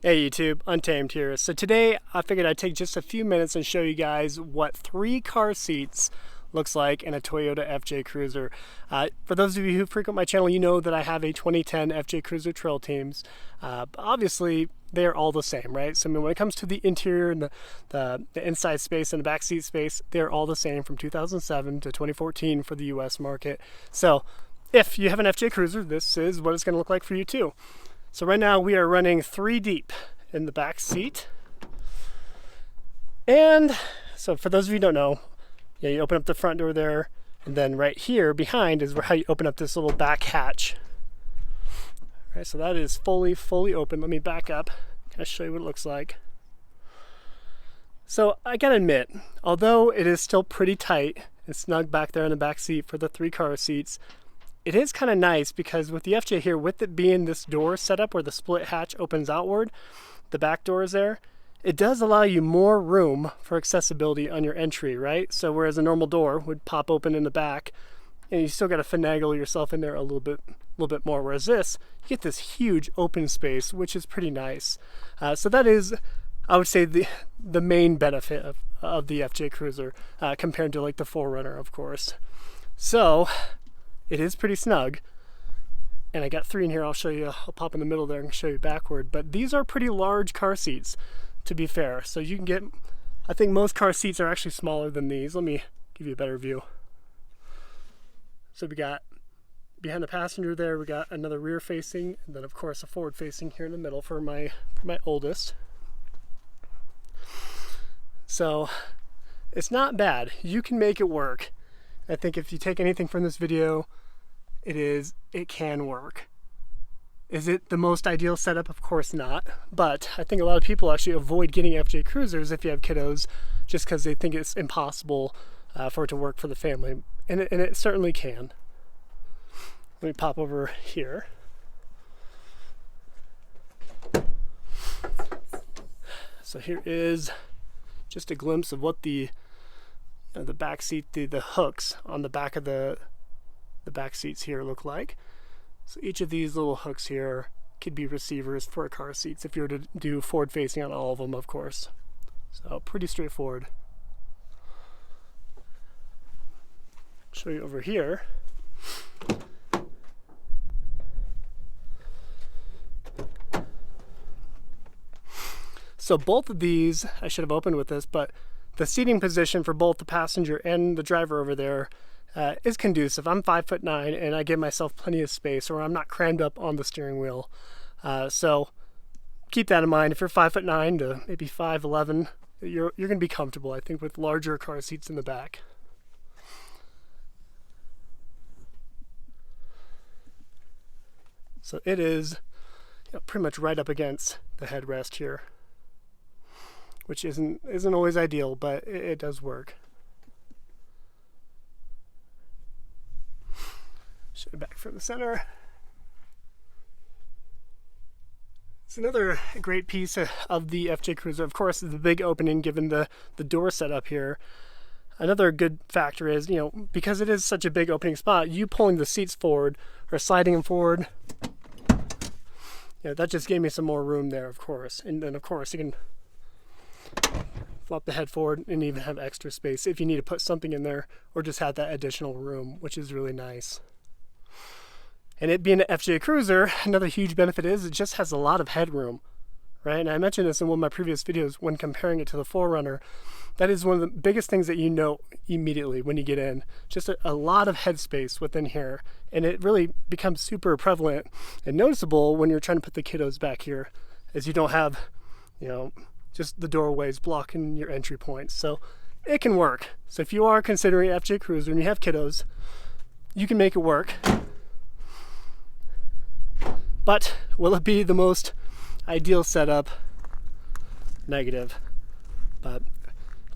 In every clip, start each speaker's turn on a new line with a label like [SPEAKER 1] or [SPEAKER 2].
[SPEAKER 1] Hey YouTube, Untamed here. So today I figured I'd take just a few minutes and show you guys what 3 car seats looks like in a Toyota FJ Cruiser. For those of you who frequent my channel, you know that I have a 2010 FJ Cruiser Trail Teams. Obviously, they're all the same, right? So I mean, when it comes to the interior and the inside space and the back seat space, they're all the same from 2007 to 2014 for the US market. So if you have an FJ Cruiser, this is what it's going to look like for you too. So right now we are running 3 deep in the back seat. And so for those of you who don't know, you open up the front door there, and then right here behind is how you open up this little back hatch. All right, so that is fully open. Let me back up, kind of show you what it looks like. So I gotta admit, although it is still pretty tight and snug back there in the back seat for the 3 car seats, it is kind of nice because with the FJ here, with it being this door setup where the split hatch opens outward, the back door is there, it does allow you more room for accessibility on your entry, right? So whereas a normal door would pop open in the back, and you still got to finagle yourself in there a little bit more. Whereas this, you get this huge open space, which is pretty nice. So that is, I would say, the main benefit of the FJ Cruiser compared to like the 4Runner, of course. So it is pretty snug, and I got 3 in here. I'll show you, I'll pop in the middle there and show you backward, but these are pretty large car seats, to be fair. So you can get, I think most car seats are actually smaller than these. Let me give you a better view. So we got behind the passenger there, we got another rear facing, and then of course a forward facing here in the middle for my oldest. So it's not bad. You can make it work. I think if you take anything from this video, it can work. Is it the most ideal setup? Of course not. But I think a lot of people actually avoid getting FJ Cruisers if you have kiddos just because they think it's impossible for it to work for the family. And it certainly can. Let me pop over here. So here is just a glimpse of what the back seat, the hooks on the back of the back seats here look like. So each of these little hooks here could be receivers for car seats if you were to do forward facing on all of them, of course. So pretty straightforward. Show you over here. So both of these, I should have opened with this, but the seating position for both the passenger and the driver over there is conducive. I'm 5'9" and I give myself plenty of space, or I'm not crammed up on the steering wheel. So keep that in mind. If you're 5'9" to maybe 5'11", you're going to be comfortable, I think, with larger car seats in the back. So it is pretty much right up against the headrest here, which isn't always ideal, but it does work. Show it back from the center. It's another great piece of the FJ Cruiser, of course, is the big opening given the door setup here. Another good factor is, because it is such a big opening spot, you pulling the seats forward or sliding them forward, that just gave me some more room there, of course. And then, of course, you can flop the head forward and even have extra space if you need to put something in there or just have that additional room, which is really nice. And it being an FJ Cruiser, another huge benefit is it just has a lot of headroom, right? And I mentioned this in one of my previous videos when comparing it to the 4Runner. That is one of the biggest things that you know immediately when you get in. Just a lot of headspace within here. And it really becomes super prevalent and noticeable when you're trying to put the kiddos back here, as you don't have, just the doorways blocking your entry points. So it can work. So if you are considering FJ Cruiser and you have kiddos, you can make it work. But will it be the most ideal setup? Negative. But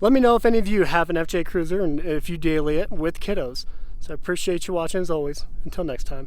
[SPEAKER 1] let me know if any of you have an FJ Cruiser and if you daily it with kiddos. So I appreciate you watching as always. Until next time.